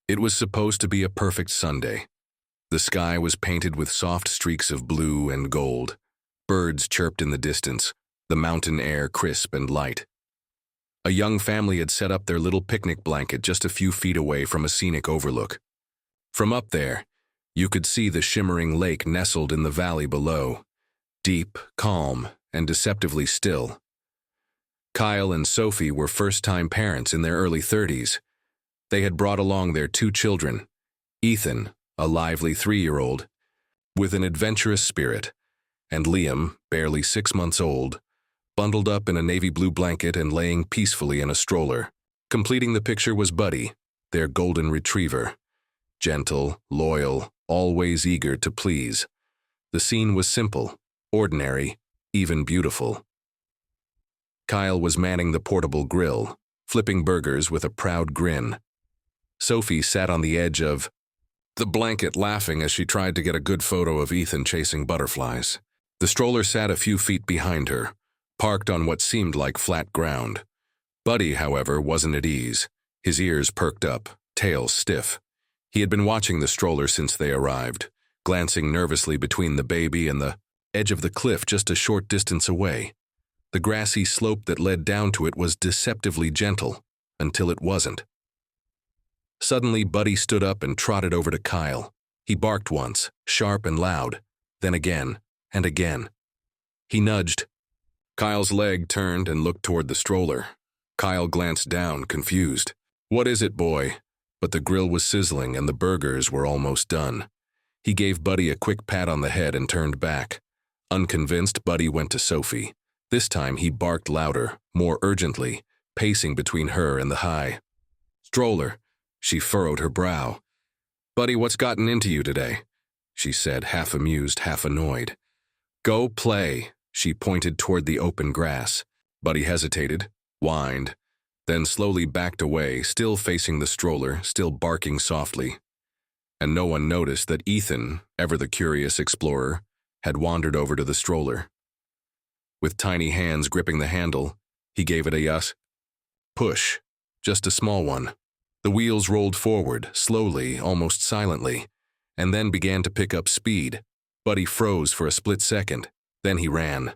It was supposed to be a perfect Sunday. The sky was painted with soft streaks of blue and gold. Birds chirped in the distance, the mountain air crisp and light. A young family had set up their little picnic blanket just a few feet away from a scenic overlook. From up there, you could see the shimmering lake nestled in the valley below, deep, calm, and deceptively still. Kyle and Sophie were first-time parents in their early 30s. They had brought along their 2 children, Ethan, a lively 3-year-old, with an adventurous spirit, and Liam, barely 6 months old, bundled up in a navy blue blanket and laying peacefully in a stroller. Completing the picture was Buddy, their golden retriever. Gentle, loyal, always eager to please. The scene was simple, ordinary, even beautiful. Kyle was manning the portable grill, flipping burgers with a proud grin. Sophie sat on the edge of the blanket laughing as she tried to get a good photo of Ethan chasing butterflies. The stroller sat a few feet behind her, parked on what seemed like flat ground. Buddy, however, wasn't at ease. His ears perked up, tail stiff. He had been watching the stroller since they arrived, glancing nervously between the baby and the edge of the cliff just a short distance away. The grassy slope that led down to it was deceptively gentle, until it wasn't. Suddenly, Buddy stood up and trotted over to Kyle. He barked once, sharp and loud, then again and again. He nudged. Kyle's leg turned and looked toward the stroller. Kyle glanced down, confused. "What is it, boy?" But the grill was sizzling and the burgers were almost done. He gave Buddy a quick pat on the head and turned back. Unconvinced, Buddy went to Sophie. This time he barked louder, more urgently, pacing between her and the high stroller. She furrowed her brow. "Buddy, what's gotten into you today?" she said, half amused, half annoyed. "Go play." She pointed toward the open grass. Buddy hesitated, whined, then slowly backed away, still facing the stroller, still barking softly. And no one noticed that Ethan, ever the curious explorer, had wandered over to the stroller. With tiny hands gripping the handle, he gave it a push, just a small one. The wheels rolled forward, slowly, almost silently, and then began to pick up speed. Buddy froze for a split second, then he ran.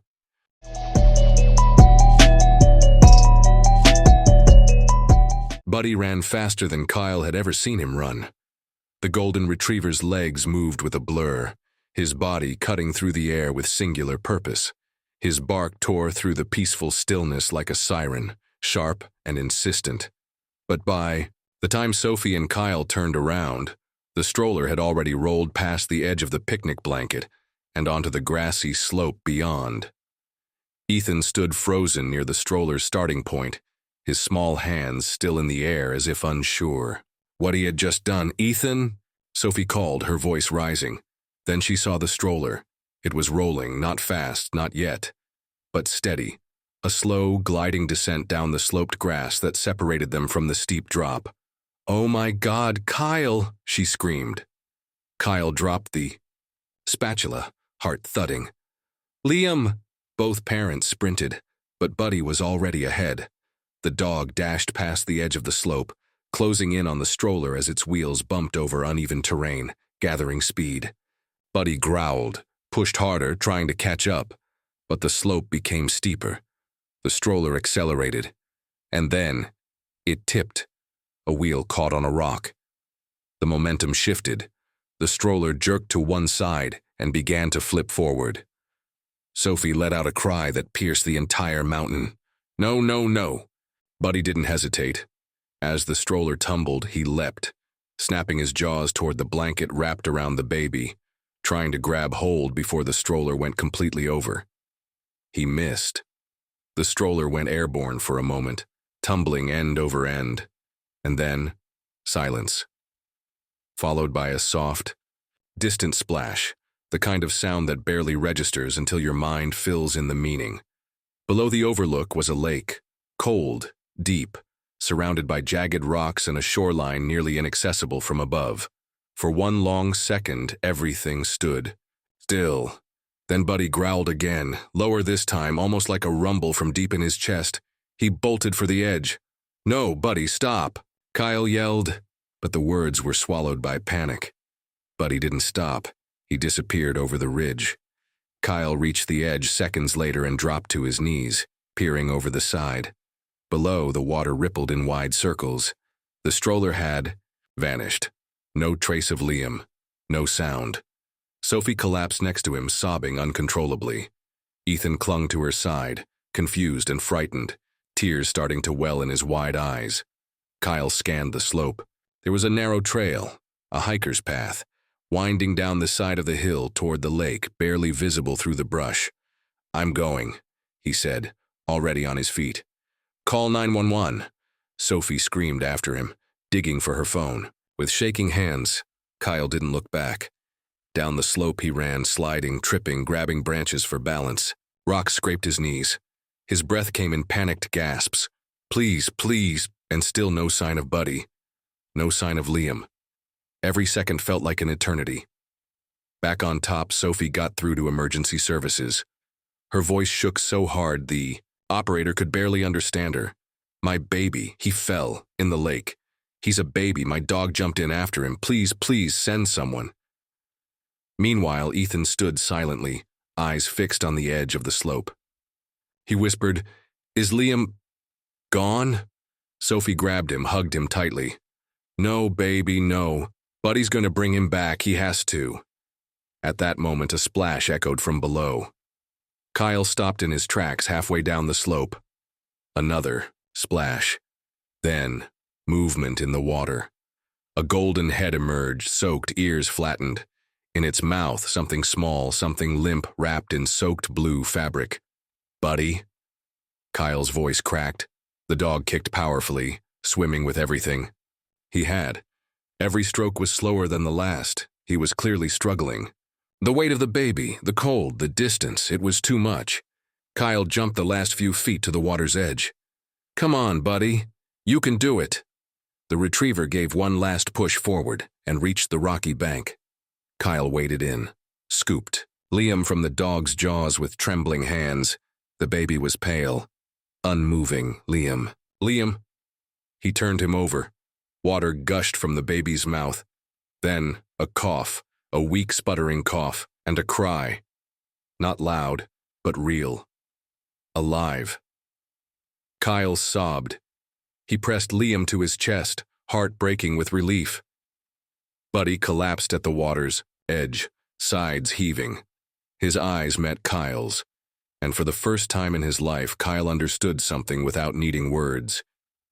Buddy ran faster than Kyle had ever seen him run. The golden retriever's legs moved with a blur, his body cutting through the air with singular purpose. His bark tore through the peaceful stillness like a siren, sharp and insistent. But by the time Sophie and Kyle turned around, the stroller had already rolled past the edge of the picnic blanket and onto the grassy slope beyond. Ethan stood frozen near the stroller's starting point, his small hands still in the air as if unsure. What he had just done. "Ethan?" Sophie called, her voice rising. Then she saw the stroller. It was rolling, not fast, not yet, but steady, a slow, gliding descent down the sloped grass that separated them from the steep drop. "Oh my God, Kyle!" she screamed. Kyle dropped the spatula, heart thudding. "Liam!" Both parents sprinted, but Buddy was already ahead. The dog dashed past the edge of the slope, closing in on the stroller as its wheels bumped over uneven terrain, gathering speed. Buddy growled, pushed harder, trying to catch up, but the slope became steeper. The stroller accelerated, and then it tipped. A wheel caught on a rock. The momentum shifted. The stroller jerked to one side and began to flip forward. Sophie let out a cry that pierced the entire mountain. "No, no, no!" Buddy didn't hesitate. As the stroller tumbled, he leapt, snapping his jaws toward the blanket wrapped around the baby, trying to grab hold before the stroller went completely over. He missed. The stroller went airborne for a moment, tumbling end over end, and then silence, followed by a soft, distant splash, the kind of sound that barely registers until your mind fills in the meaning. Below the overlook was a lake, cold, deep, surrounded by jagged rocks and a shoreline nearly inaccessible from above. For one long second, everything stood still. Then Buddy growled again, lower this time, almost like a rumble from deep in his chest. He bolted for the edge. "No, Buddy, stop!" Kyle yelled. but the words were swallowed by panic. But he didn't stop. He disappeared over the ridge. Kyle reached the edge seconds later and dropped to his knees, peering over the side. Below, the water rippled in wide circles. The stroller had vanished. No trace of Liam. No sound. Sophie collapsed next to him, sobbing uncontrollably. Ethan clung to her side, confused and frightened, tears starting to well in his wide eyes. Kyle scanned the slope. There was a narrow trail, a hiker's path, winding down the side of the hill toward the lake, barely visible through the brush. "I'm going," he said, already on his feet. "Call 911. Sophie screamed after him, digging for her phone. With shaking hands, Kyle didn't look back. Down the slope he ran, sliding, tripping, grabbing branches for balance. Rocks scraped his knees. His breath came in panicked gasps. "Please, please," and still no sign of Buddy. No sign of Liam. Every second felt like an eternity. Back on top, Sophie got through to emergency services. Her voice shook so hard the operator could barely understand her. "My baby, he fell, in the lake. He's a baby, my dog jumped in after him. Please, please, send someone." Meanwhile, Ethan stood silently, eyes fixed on the edge of the slope. He whispered, "Is Liam gone?" Sophie grabbed him, hugged him tightly. "No, baby, no. Buddy's gonna bring him back, he has to." At that moment, a splash echoed from below. Kyle stopped in his tracks halfway down the slope. Another splash. Then, movement in the water. A golden head emerged, soaked, ears flattened. In its mouth, something small, something limp, wrapped in soaked blue fabric. "Buddy?" Kyle's voice cracked. The dog kicked powerfully, swimming with everything. He had. Every stroke was slower than the last. He was clearly struggling. The weight of the baby, the cold, the distance, it was too much. Kyle jumped the last few feet to the water's edge. "Come on, Buddy. You can do it." The retriever gave one last push forward and reached the rocky bank. Kyle waded in, scooped Liam from the dog's jaws with trembling hands. The baby was pale, unmoving. "Liam. Liam." He turned him over. Water gushed from the baby's mouth. Then a cough, a weak sputtering cough, and a cry. Not loud, but real. Alive. Kyle sobbed. He pressed Liam to his chest, heart breaking with relief. Buddy collapsed at the water's edge, sides heaving. His eyes met Kyle's, and for the first time in his life, Kyle understood something without needing words.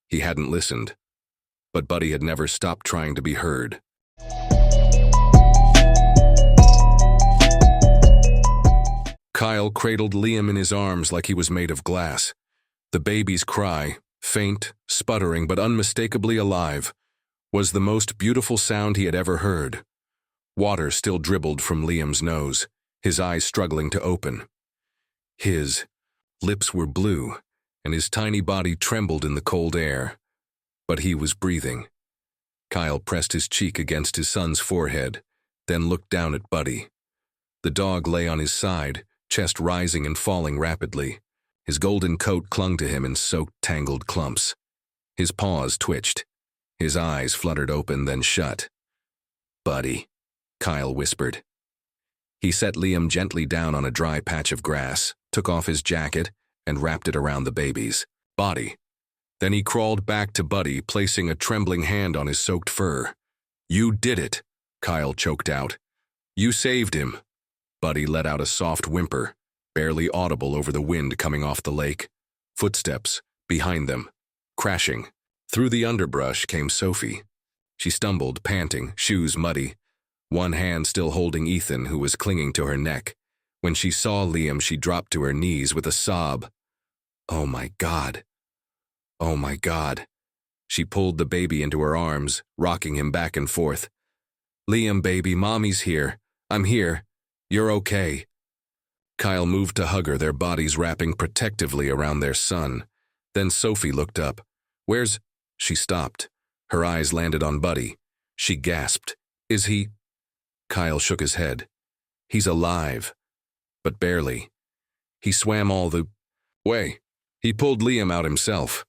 He hadn't listened, but Buddy had never stopped trying to be heard. Kyle cradled Liam in his arms like he was made of glass. The baby's cry, faint, sputtering but unmistakably alive, was the most beautiful sound he had ever heard. Water still dribbled from Liam's nose, his eyes struggling to open. His lips were blue, and his tiny body trembled in the cold air. But he was breathing. Kyle pressed his cheek against his son's forehead, then looked down at Buddy. The dog lay on his side, chest rising and falling rapidly. His golden coat clung to him in soaked, tangled clumps. His paws twitched. His eyes fluttered open, then shut. "Buddy," Kyle whispered. He set Liam gently down on a dry patch of grass, took off his jacket, and wrapped it around the baby's body. Then he crawled back to Buddy, placing a trembling hand on his soaked fur. "You did it," Kyle choked out. "You saved him." Buddy let out a soft whimper, barely audible over the wind coming off the lake. Footsteps, behind them, crashing. Through the underbrush came Sophie. She stumbled, panting, shoes muddy, one hand still holding Ethan, who was clinging to her neck. When she saw Liam, she dropped to her knees with a sob. "Oh my God. Oh my God." She pulled the baby into her arms, rocking him back and forth. "Liam, baby, Mommy's here. I'm here. You're okay." Kyle moved to hug her, their bodies wrapping protectively around their son. Then Sophie looked up. "Where's—" She stopped. Her eyes landed on Buddy. She gasped. "Is he—" Kyle shook his head. "He's alive. But barely. He swam all the way. He pulled Liam out himself."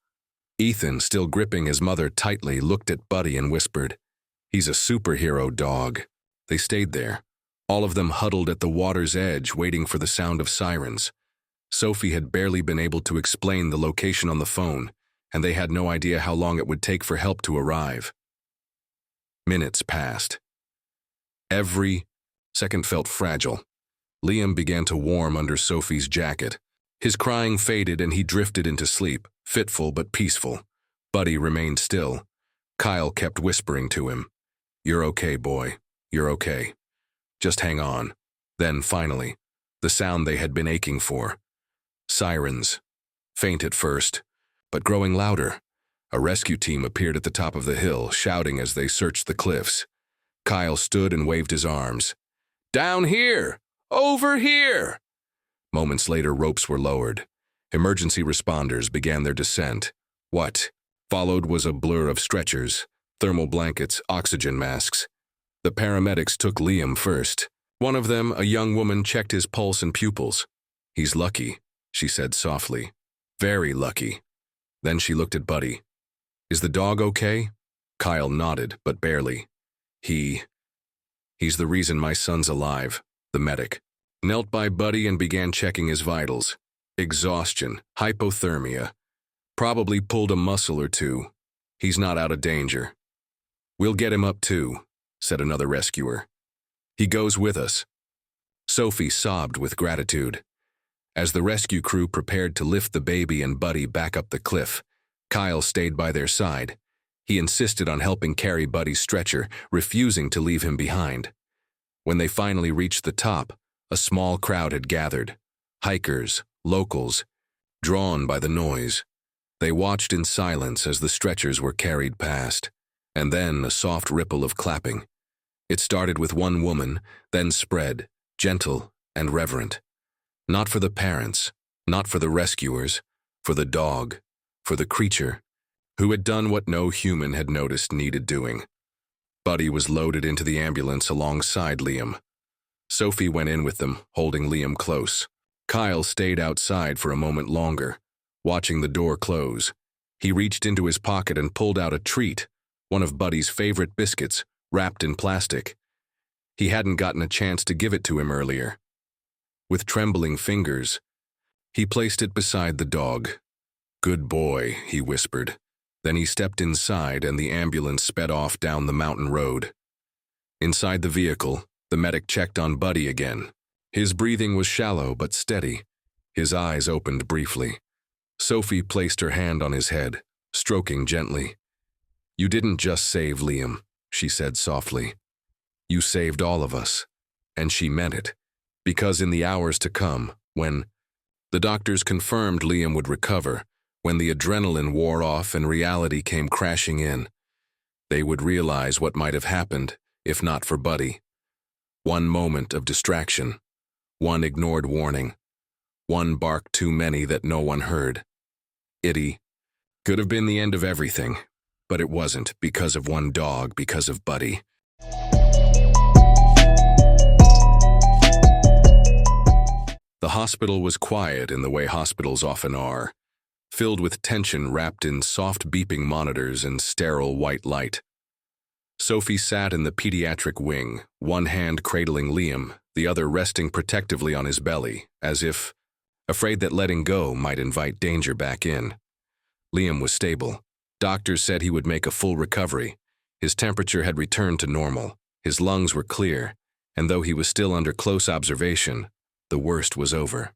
Ethan, still gripping his mother tightly, looked at Buddy and whispered, He's a superhero dog. They stayed there, all of them huddled at the water's edge, waiting for the sound of sirens. Sophie had barely been able to explain the location on the phone, and they had no idea how long it would take for help to arrive. Minutes passed. Every second felt fragile. Liam began to warm under Sophie's jacket. His crying faded and he drifted into sleep, fitful but peaceful. Buddy remained still. Kyle kept whispering to him, "You're okay, boy. You're okay. Just hang on." Then, finally, the sound they had been aching for. Sirens. Faint at first, but growing louder. A rescue team appeared at the top of the hill, shouting as they searched the cliffs. Kyle stood and waved his arms. "Down here! Over here!" Moments later, ropes were lowered. Emergency responders began their descent. What followed was a blur of stretchers, thermal blankets, oxygen masks. The paramedics took Liam first. One of them, a young woman, checked his pulse and pupils. "He's lucky," she said softly. "Very lucky." Then she looked at Buddy. "Is the dog okay?" Kyle nodded, but barely. He's the reason my son's alive," the medic knelt by Buddy and began checking his vitals. Exhaustion, hypothermia. Probably pulled a muscle or two. He's not out of danger. "We'll get him up too," said another rescuer. "He goes with us." Sophie sobbed with gratitude. As the rescue crew prepared to lift the baby and Buddy back up the cliff, Kyle stayed by their side. He insisted on helping carry Buddy's stretcher, refusing to leave him behind. When they finally reached the top, a small crowd had gathered. Hikers, locals, drawn by the noise. They watched in silence as the stretchers were carried past, and then a soft ripple of clapping. It started with one woman, then spread, gentle and reverent. Not for the parents, not for the rescuers, for the dog, for the creature, who had done what no human had noticed needed doing. Buddy was loaded into the ambulance alongside Liam. Sophie went in with them, holding Liam close. Kyle stayed outside for a moment longer, watching the door close. He reached into his pocket and pulled out a treat, one of Buddy's favorite biscuits, wrapped in plastic. He hadn't gotten a chance to give it to him earlier. With trembling fingers, he placed it beside the dog. "Good boy," he whispered. Then he stepped inside and the ambulance sped off down the mountain road. Inside the vehicle, the medic checked on Buddy again. His breathing was shallow but steady. His eyes opened briefly. Sophie placed her hand on his head, stroking gently. "You didn't just save Liam," she said softly. "You saved all of us." And she meant it. Because in the hours to come, when the doctors confirmed Liam would recover, when the adrenaline wore off and reality came crashing in, they would realize what might have happened if not for Buddy. One moment of distraction, one ignored warning, one bark too many that no one heard. It could have been the end of everything, but it wasn't, because of one dog, because of Buddy. The hospital was quiet in the way hospitals often are, filled with tension wrapped in soft beeping monitors and sterile white light. Sophie sat in the pediatric wing, one hand cradling Liam, the other resting protectively on his belly, as if afraid that letting go might invite danger back in. Liam was stable. Doctors said he would make a full recovery. His temperature had returned to normal, his lungs were clear, and though he was still under close observation, the worst was over.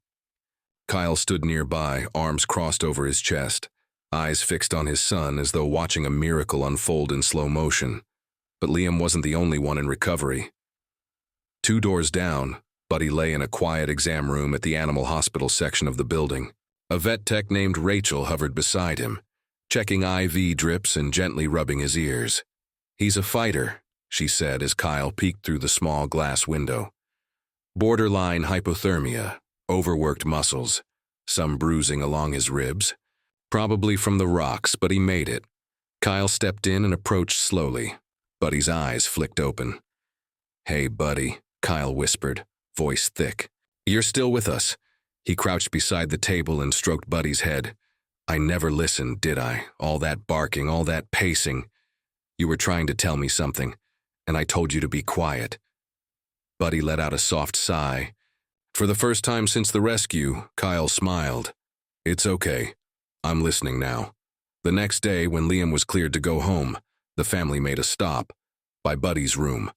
Kyle stood nearby, arms crossed over his chest, eyes fixed on his son as though watching a miracle unfold in slow motion. But Liam wasn't the only one in recovery. 2 doors down, Buddy lay in a quiet exam room at the animal hospital section of the building. A vet tech named Rachel hovered beside him, checking IV drips and gently rubbing his ears. "He's a fighter," she said as Kyle peeked through the small glass window. "Borderline hypothermia, overworked muscles, some bruising along his ribs. Probably from the rocks, but he made it." Kyle stepped in and approached slowly. Buddy's eyes flicked open. "Hey, Buddy," Kyle whispered, voice thick. "You're still with us." He crouched beside the table and stroked Buddy's head. "I never listened, did I? All that barking, all that pacing. You were trying to tell me something." and I told you to be quiet." Buddy let out a soft sigh. For the first time since the rescue, Kyle smiled. "It's okay. I'm listening now." The next day, when Liam was cleared to go home, the family made a stop by Buddy's room.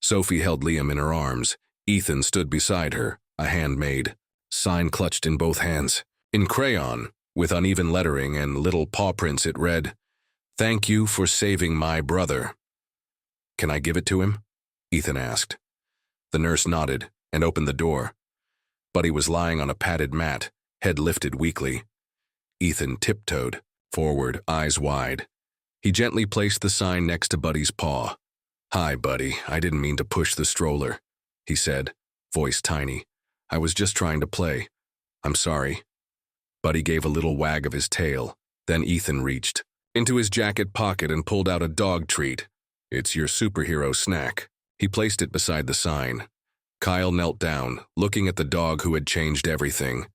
Sophie held Liam in her arms. Ethan stood beside her, a handmade sign clutched in both hands. In crayon, with uneven lettering and little paw prints, it read, "Thank you for saving my brother." "Can I give it to him?" Ethan asked. The nurse nodded and opened the door. Buddy was lying on a padded mat, head lifted weakly. Ethan tiptoed forward, eyes wide. He gently placed the sign next to Buddy's paw. "Hi, Buddy. I didn't mean to push the stroller," he said, voice tiny. "I was just trying to play. I'm sorry." Buddy gave a little wag of his tail. Then Ethan reached into his jacket pocket and pulled out a dog treat. "It's your superhero snack." He placed it beside the sign. Kyle knelt down, looking at the dog who had changed everything.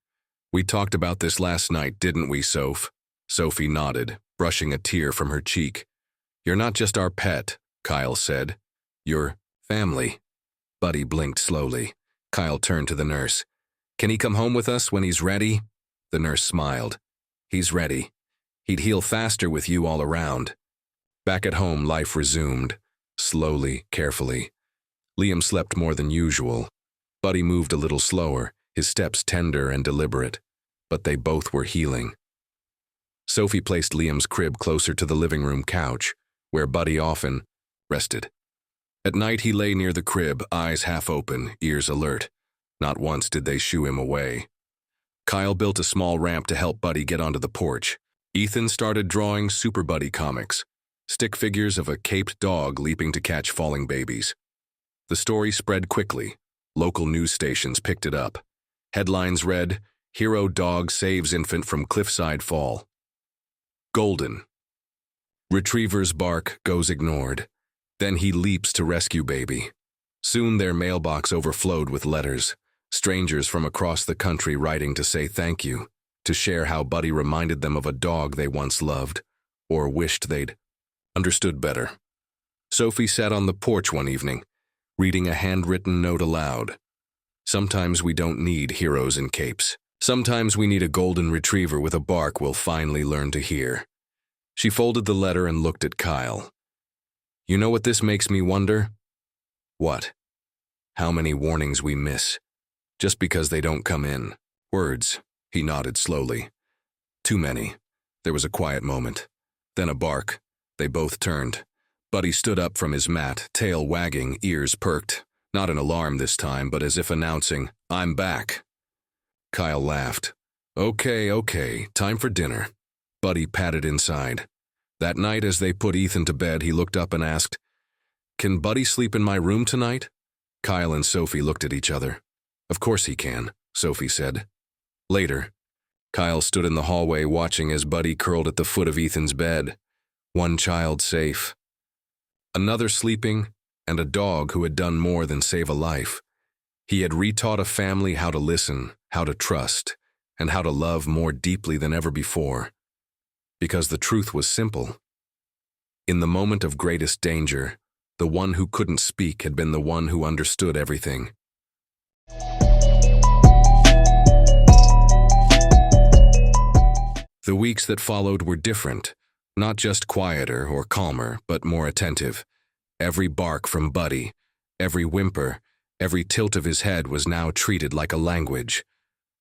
"We talked about this last night, didn't we, Soph?" Sophie nodded, brushing a tear from her cheek. "You're not just our pet," Kyle said. "You're family." Buddy blinked slowly. Kyle turned to the nurse. "Can he come home with us when he's ready?" The nurse smiled. "He's ready. He'd heal faster with you all around." Back at home, life resumed, slowly, carefully. Liam slept more than usual. Buddy moved a little slower, his steps tender and deliberate, but they both were healing. Sophie placed Liam's crib closer to the living room couch, where Buddy often rested. At night he lay near the crib, eyes half open, ears alert. Not once did they shoo him away. Kyle built a small ramp to help Buddy get onto the porch. Ethan started drawing Super Buddy comics, stick figures of a caped dog leaping to catch falling babies. The story spread quickly. Local news stations picked it up. Headlines read, "Hero Dog Saves Infant from Cliffside Fall." Golden. Retriever's bark goes ignored. Then he leaps to rescue baby. Soon their mailbox overflowed with letters. Strangers from across the country writing to say thank you, to share how Buddy reminded them of a dog they once loved, or wished they'd understood better. Sophie sat on the porch one evening, reading a handwritten note aloud. "Sometimes we don't need heroes in capes. Sometimes we need a golden retriever with a bark we'll finally learn to hear." She folded the letter and looked at Kyle. "You know what this makes me wonder?" "What?" "How many warnings we miss, just because they don't come in." "Words," he nodded slowly. "Too many." There was a quiet moment. Then a bark. They both turned. Buddy stood up from his mat, tail wagging, ears perked. Not an alarm this time, but as if announcing, "I'm back." Kyle laughed. Okay, time for dinner." Buddy padded inside. That night, as they put Ethan to bed, he looked up and asked, "Can Buddy sleep in my room tonight?" Kyle and Sophie looked at each other. "Of course he can," Sophie said. Later, Kyle stood in the hallway watching as Buddy curled at the foot of Ethan's bed. One child safe, another sleeping, and a dog who had done more than save a life. He had retaught a family how to listen, how to trust, and how to love more deeply than ever before. Because the truth was simple. In the moment of greatest danger, the one who couldn't speak had been the one who understood everything. The weeks that followed were different, not just quieter or calmer, but more attentive. Every bark from Buddy, every whimper, every tilt of his head was now treated like a language.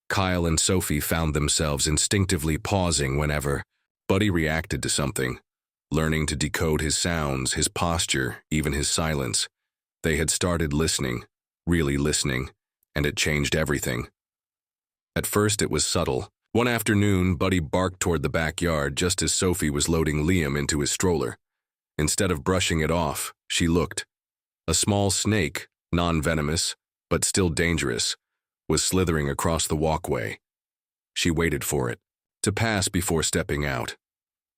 Kyle and Sophie found themselves instinctively pausing whenever Buddy reacted to something, learning to decode his sounds, his posture, even his silence. They had started listening, really listening, and it changed everything. At first it was subtle. One afternoon, Buddy barked toward the backyard just as Sophie was loading Liam into his stroller. Instead of brushing it off, she looked. A small snake, non-venomous, but still dangerous, was slithering across the walkway. She waited for it to pass before stepping out.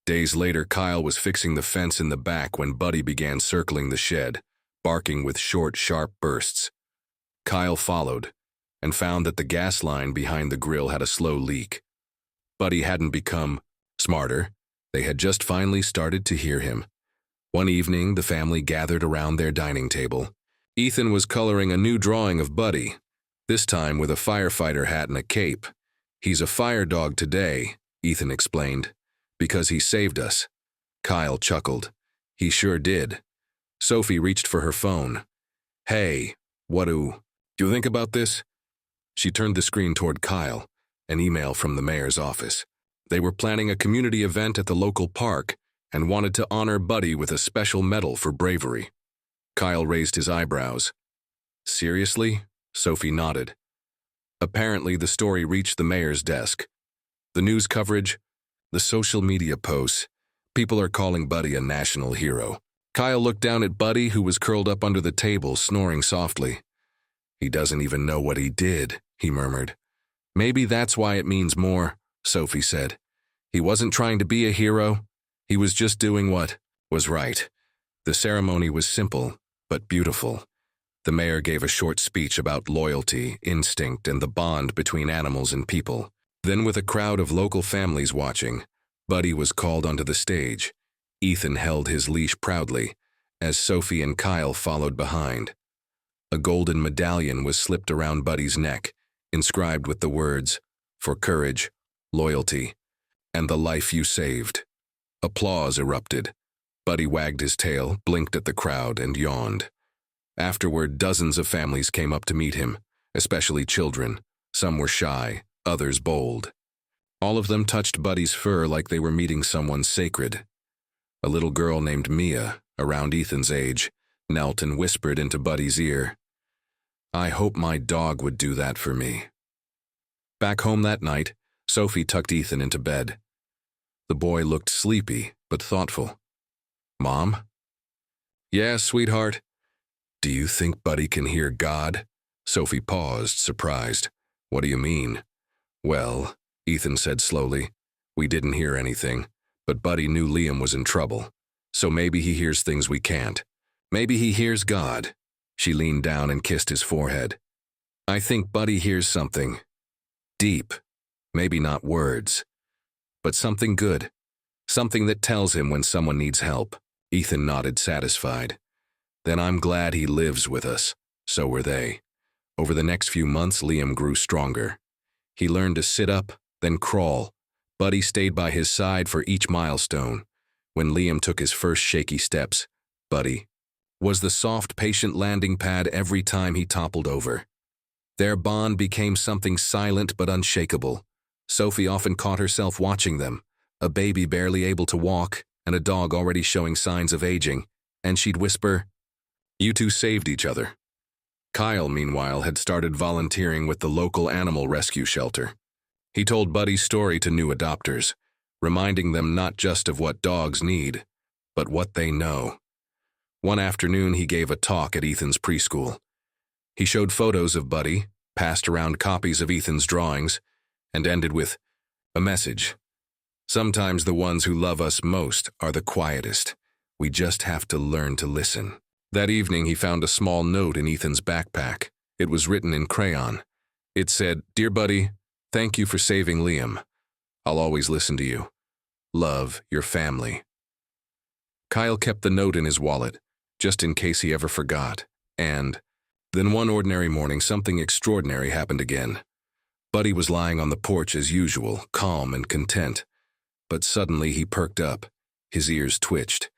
Days later, Kyle was fixing the fence in the back when Buddy began circling the shed, barking with short, sharp bursts. Kyle followed and found that the gas line behind the grill had a slow leak. Buddy hadn't become smarter. They had just finally started to hear him. One evening, the family gathered around their dining table. Ethan was coloring a new drawing of Buddy, this time with a firefighter hat and a cape. "He's a fire dog today," Ethan explained, "because he saved us." Kyle chuckled. "He sure did." Sophie reached for her phone. "Hey, what do you think about this?" She turned the screen toward Kyle, an email from the mayor's office. They were planning a community event at the local park and wanted to honor Buddy with a special medal for bravery. Kyle raised his eyebrows. "Seriously?" Sophie nodded. Apparently, the story reached the mayor's desk. The news coverage, the social media posts. People are calling Buddy a national hero. Kyle looked down at Buddy, who was curled up under the table, snoring softly. "He doesn't even know what he did," he murmured. "Maybe that's why it means more," Sophie said. "He wasn't trying to be a hero. He was just doing what was right." The ceremony was simple, but beautiful. The mayor gave a short speech about loyalty, instinct, and the bond between animals and people. Then, with a crowd of local families watching, Buddy was called onto the stage. Ethan held his leash proudly, as Sophie and Kyle followed behind. A golden medallion was slipped around Buddy's neck, inscribed with the words, "For courage, loyalty, and the life you saved." Applause erupted. Buddy wagged his tail, blinked at the crowd, and yawned. Afterward, dozens of families came up to meet him, especially children. Some were shy, others bold. All of them touched Buddy's fur like they were meeting someone sacred. A little girl named Mia, around Ethan's age, knelt and whispered into Buddy's ear, "I hope my dog would do that for me." Back home that night, Sophie tucked Ethan into bed. The boy looked sleepy, but thoughtful. "Mom?" "Yeah, sweetheart." "Do you think Buddy can hear God?" Sophie paused, surprised. "What do you mean?" "Well," Ethan said slowly, "we didn't hear anything, but Buddy knew Liam was in trouble. So maybe he hears things we can't. Maybe he hears God." She leaned down and kissed his forehead. "I think Buddy hears something. Deep. Maybe not words. But something good. Something that tells him when someone needs help." Ethan nodded, satisfied. "Then I'm glad he lives with us." So were they. Over the next few months, Liam grew stronger. He learned to sit up, then crawl. Buddy stayed by his side for each milestone. When Liam took his first shaky steps, Buddy was the soft, patient landing pad every time he toppled over. Their bond became something silent but unshakable. Sophie often caught herself watching them, a baby barely able to walk and a dog already showing signs of aging, and she'd whisper, "You two saved each other." Kyle, meanwhile, had started volunteering with the local animal rescue shelter. He told Buddy's story to new adopters, reminding them not just of what dogs need, but what they know. One afternoon, he gave a talk at Ethan's preschool. He showed photos of Buddy, passed around copies of Ethan's drawings, and ended with a message. "Sometimes the ones who love us most are the quietest. We just have to learn to listen." That evening, he found a small note in Ethan's backpack. It was written in crayon. It said, "Dear Buddy, thank you for saving Liam. I'll always listen to you. Love, your family." Kyle kept the note in his wallet, just in case he ever forgot. And then one ordinary morning, something extraordinary happened again. Buddy was lying on the porch as usual, calm and content. But suddenly he perked up. His ears twitched.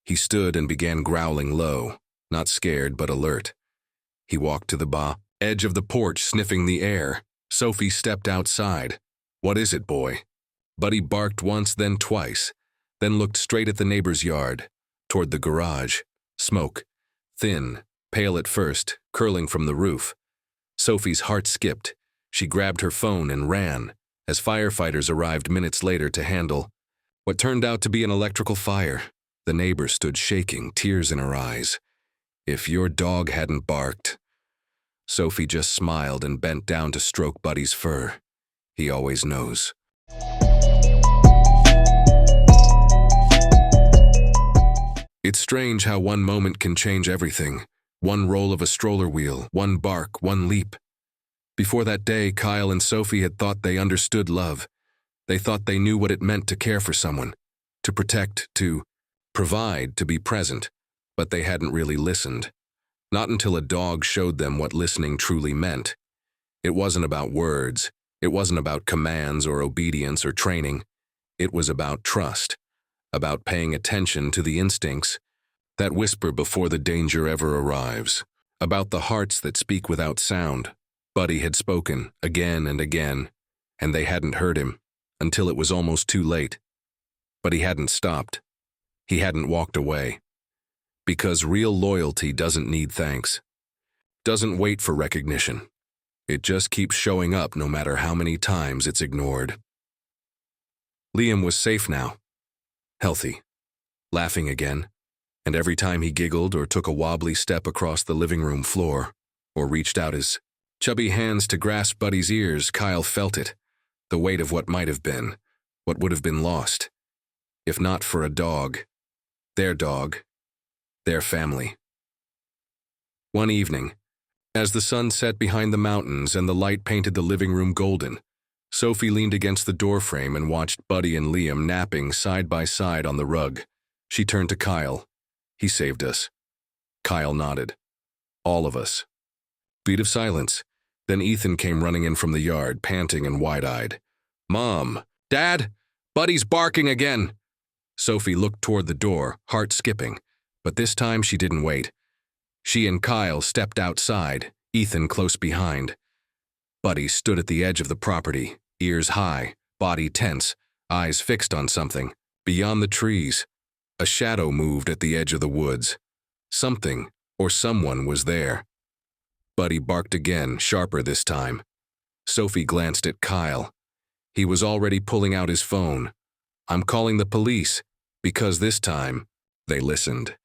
He stood and began growling low, not scared but alert. He walked to the edge of the porch, sniffing the air. Sophie stepped outside. "What is it, boy?" Buddy barked once, then twice, then looked straight at the neighbor's yard, toward the garage. Smoke, thin, pale at first, curling from the roof. Sophie's heart skipped. She grabbed her phone and ran, as firefighters arrived minutes later to handle what turned out to be an electrical fire. The neighbor stood shaking, tears in her eyes. "If your dog hadn't barked..." Sophie just smiled and bent down to stroke Buddy's fur. "He always knows." It's strange how one moment can change everything. One roll of a stroller wheel, one bark, one leap. Before that day, Kyle and Sophie had thought they understood love. They thought they knew what it meant to care for someone, to protect, to provide, to be present, but they hadn't really listened. Not until a dog showed them what listening truly meant. It wasn't about words. It wasn't about commands or obedience or training. It was about trust, about paying attention to the instincts that whisper before the danger ever arrives, about the hearts that speak without sound. Buddy had spoken again and again, and they hadn't heard him until it was almost too late. But he hadn't stopped. He hadn't walked away. Because real loyalty doesn't need thanks, doesn't wait for recognition. It just keeps showing up no matter how many times it's ignored. Liam was safe now, healthy, laughing again, and every time he giggled or took a wobbly step across the living room floor, or reached out his chubby hands to grasp Buddy's ears, Kyle felt it, the weight of what might have been, what would have been lost, if not for a dog, their family. One evening, as the sun set behind the mountains and the light painted the living room golden, Sophie leaned against the doorframe and watched Buddy and Liam napping side by side on the rug. She turned to Kyle. He saved us. Kyle nodded. All of us. Beat of silence. Then Ethan came running in from the yard, panting and wide-eyed. Mom! Dad! Buddy's barking again! Sophie looked toward the door, heart skipping, but this time she didn't wait. She and Kyle stepped outside, Ethan close behind. Buddy stood at the edge of the property, ears high, body tense, eyes fixed on something. Beyond the trees, a shadow moved at the edge of the woods. Something or someone was there. Buddy barked again, sharper this time. Sophie glanced at Kyle. He was already pulling out his phone. I'm calling the police, because this time, they listened.